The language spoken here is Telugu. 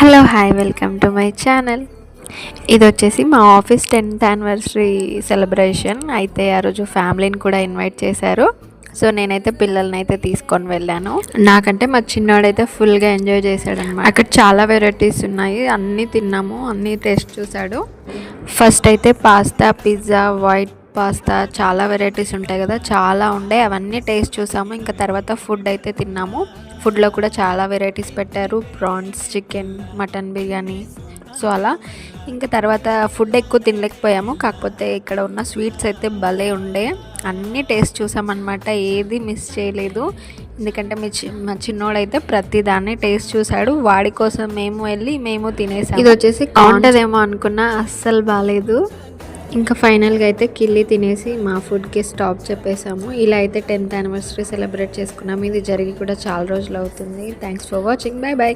Hello hi welcome to my channel. ఇది వచ్చేసి మా ఆఫీస్ 10th యానివర్సరీ సెలబ్రేషన్. అయితే ఆ రోజు ఫ్యామిలీని కూడా ఇన్వైట్ చేశారు. సో నేనైతే పిల్లల్ని అయితే తీసుకొని వెళ్ళాను. నాకంటే మా చిన్నోడైతే ఫుల్గా ఎంజాయ్ చేశాడనమాట. అక్కడ చాలా వెరైటీస్ ఉన్నాయి, అన్నీ తిన్నాము, అన్నీ టేస్ట్ చూశాడు. ఫస్ట్ అయితే పాస్తా, పిజ్జా, వైట్ పాస్తా, చాలా వెరైటీస్ ఉంటాయి కదా, చాలా ఉండే, అవన్నీ టేస్ట్ చూసాము. ఇంకా తర్వాత ఫుడ్ అయితే తిన్నాము. ఫుడ్లో కూడా చాలా వెరైటీస్ పెట్టారు, prawns, chicken, mutton biryani. So అలా ఇంకా తర్వాత ఫుడ్ ఎక్కువ తినలేకపోయాము, కాకపోతే ఇక్కడ ఉన్న స్వీట్స్ అయితే భలే ఉండే, అన్నీ టేస్ట్ చూసామన్నమాట, ఏది మిస్ చేయలేదు. ఎందుకంటే మా చిన్నోడైతే ప్రతి దాన్ని టేస్ట్ చూశాడు. వాడి కోసం మేము తినేసాము. ఇది వచ్చేసి బాగుంటుందేమో అనుకున్నా, అస్సలు బాగాలేదు. ఇంకా ఫైనల్గా అయితే కిల్లి తినేసి మా ఫుడ్కి స్టాప్ చెప్పేసాము. ఇలా అయితే 10th యానివర్సరీ సెలబ్రేట్ చేసుకున్నాము. ఇది జరిగి కూడా చాలా రోజులు అవుతుంది. Thanks for watching. Bye bye.